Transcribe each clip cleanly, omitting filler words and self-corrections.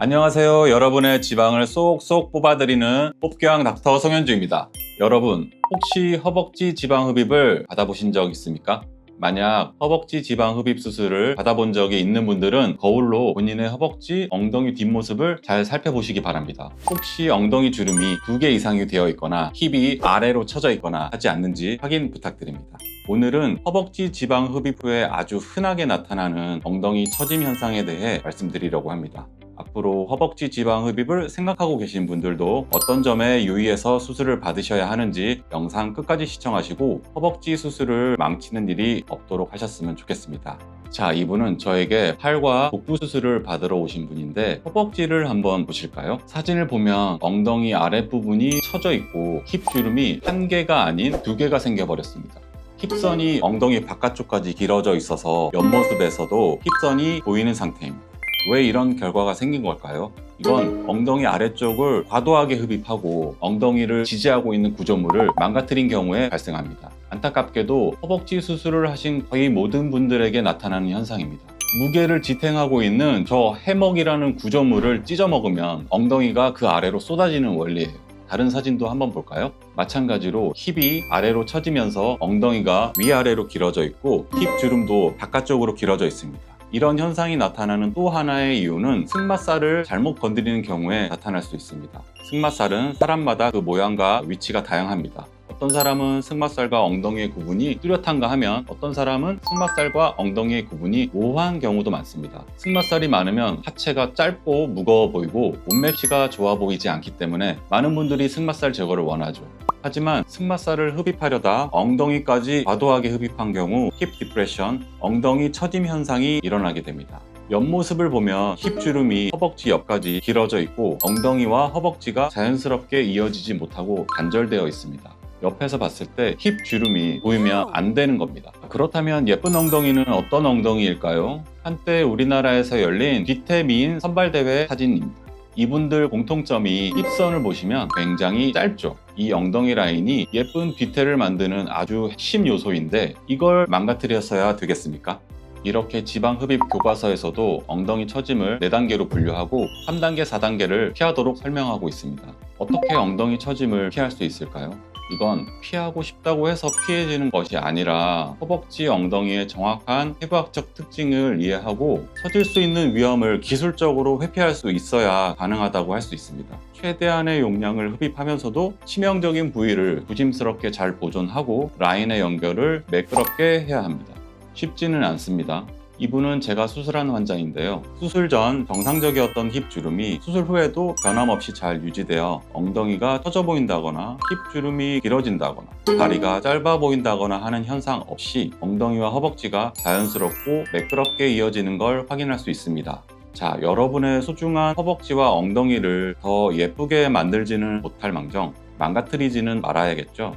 안녕하세요. 여러분의 지방을 쏙쏙 뽑아드리는 뽑교양 닥터 성현주입니다. 여러분, 혹시 허벅지 지방 흡입을 받아보신 적 있습니까? 만약 허벅지 지방 흡입 수술을 받아본 적이 있는 분들은 거울로 본인의 허벅지, 엉덩이 뒷모습을 잘 살펴보시기 바랍니다. 혹시 엉덩이 주름이 2개 이상이 되어 있거나 힙이 아래로 처져 있거나 하지 않는지 확인 부탁드립니다. 오늘은 허벅지 지방 흡입 후에 아주 흔하게 나타나는 엉덩이 처짐 현상에 대해 말씀드리려고 합니다. 앞으로 허벅지 지방 흡입을 생각하고 계신 분들도 어떤 점에 유의해서 수술을 받으셔야 하는지 영상 끝까지 시청하시고 허벅지 수술을 망치는 일이 없도록 하셨으면 좋겠습니다. 자, 이분은 저에게 팔과 복부 수술을 받으러 오신 분인데 허벅지를 한번 보실까요? 사진을 보면 엉덩이 아랫부분이 처져 있고 힙 주름이 1개가 아닌 2개가 생겨버렸습니다. 힙선이 엉덩이 바깥쪽까지 길어져 있어서 옆모습에서도 힙선이 보이는 상태입니다. 왜 이런 결과가 생긴 걸까요? 이건 엉덩이 아래쪽을 과도하게 흡입하고 엉덩이를 지지하고 있는 구조물을 망가뜨린 경우에 발생합니다. 안타깝게도 허벅지 수술을 하신 거의 모든 분들에게 나타나는 현상입니다. 무게를 지탱하고 있는 저 해먹이라는 구조물을 찢어 먹으면 엉덩이가 그 아래로 쏟아지는 원리예요. 다른 사진도 한번 볼까요? 마찬가지로 힙이 아래로 처지면서 엉덩이가 위아래로 길어져 있고 힙 주름도 바깥쪽으로 길어져 있습니다. 이런 현상이 나타나는 또 하나의 이유는 승마살을 잘못 건드리는 경우에 나타날 수 있습니다. 승마살은 사람마다 그 모양과 위치가 다양합니다. 어떤 사람은 승마살과 엉덩이의 구분이 뚜렷한가 하면 어떤 사람은 승마살과 엉덩이의 구분이 모호한 경우도 많습니다. 승마살이 많으면 하체가 짧고 무거워 보이고 몸매치가 좋아 보이지 않기 때문에 많은 분들이 승마살 제거를 원하죠. 하지만 승마살을 흡입하려다 엉덩이까지 과도하게 흡입한 경우 힙 디프레션, 엉덩이 처짐 현상이 일어나게 됩니다. 옆모습을 보면 힙 주름이 허벅지 옆까지 길어져 있고 엉덩이와 허벅지가 자연스럽게 이어지지 못하고 단절되어 있습니다. 옆에서 봤을 때 힙 주름이 보이면 안 되는 겁니다. 그렇다면 예쁜 엉덩이는 어떤 엉덩이일까요? 한때 우리나라에서 열린 뒤태 미인 선발대회 사진입니다. 이분들 공통점이 힙선을 보시면 굉장히 짧죠. 이 엉덩이 라인이 예쁜 뒤태를 만드는 아주 핵심 요소인데 이걸 망가뜨렸어야 되겠습니까? 이렇게 지방 흡입 교과서에서도 엉덩이 처짐을 4단계로 분류하고 3단계, 4단계를 피하도록 설명하고 있습니다. 어떻게 엉덩이 처짐을 피할 수 있을까요? 이건 피하고 싶다고 해서 피해지는 것이 아니라 허벅지 엉덩이의 정확한 해부학적 특징을 이해하고 처질 수 있는 위험을 기술적으로 회피할 수 있어야 가능하다고 할 수 있습니다. 최대한의 용량을 흡입하면서도 치명적인 부위를 조심스럽게 잘 보존하고 라인의 연결을 매끄럽게 해야 합니다. 쉽지는 않습니다. 이분은 제가 수술한 환자인데요. 수술 전 정상적이었던 힙 주름이 수술 후에도 변함없이 잘 유지되어 엉덩이가 처져 보인다거나 힙 주름이 길어진다거나 다리가 짧아 보인다거나 하는 현상 없이 엉덩이와 허벅지가 자연스럽고 매끄럽게 이어지는 걸 확인할 수 있습니다. 자, 여러분의 소중한 허벅지와 엉덩이를 더 예쁘게 만들지는 못할 망정 망가뜨리지는 말아야겠죠.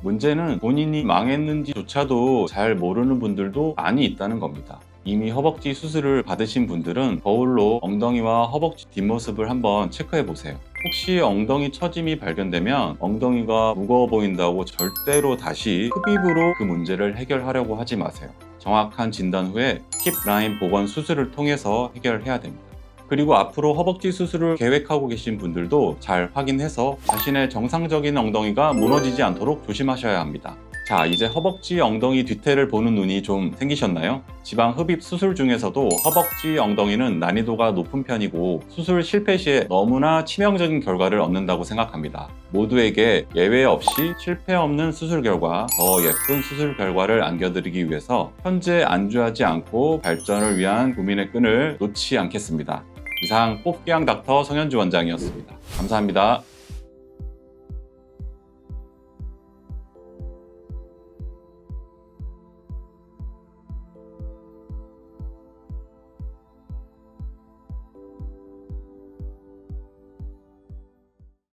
문제는 본인이 망했는지조차도 잘 모르는 분들도 많이 있다는 겁니다. 이미 허벅지 수술을 받으신 분들은 거울로 엉덩이와 허벅지 뒷모습을 한번 체크해 보세요. 혹시 엉덩이 처짐이 발견되면 엉덩이가 무거워 보인다고 절대로 다시 흡입으로 그 문제를 해결하려고 하지 마세요. 정확한 진단 후에 힙 라인 복원 수술을 통해서 해결해야 됩니다. 그리고 앞으로 허벅지 수술을 계획하고 계신 분들도 잘 확인해서 자신의 정상적인 엉덩이가 무너지지 않도록 조심하셔야 합니다. 자, 이제 허벅지 엉덩이 뒤태를 보는 눈이 좀 생기셨나요? 지방 흡입 수술 중에서도 허벅지 엉덩이는 난이도가 높은 편이고 수술 실패 시에 너무나 치명적인 결과를 얻는다고 생각합니다. 모두에게 예외 없이 실패 없는 수술 결과, 더 예쁜 수술 결과를 안겨드리기 위해서 현재 안주하지 않고 발전을 위한 고민의 끈을 놓지 않겠습니다. 이상 뽑기양 닥터 성현주 원장이었습니다. 감사합니다.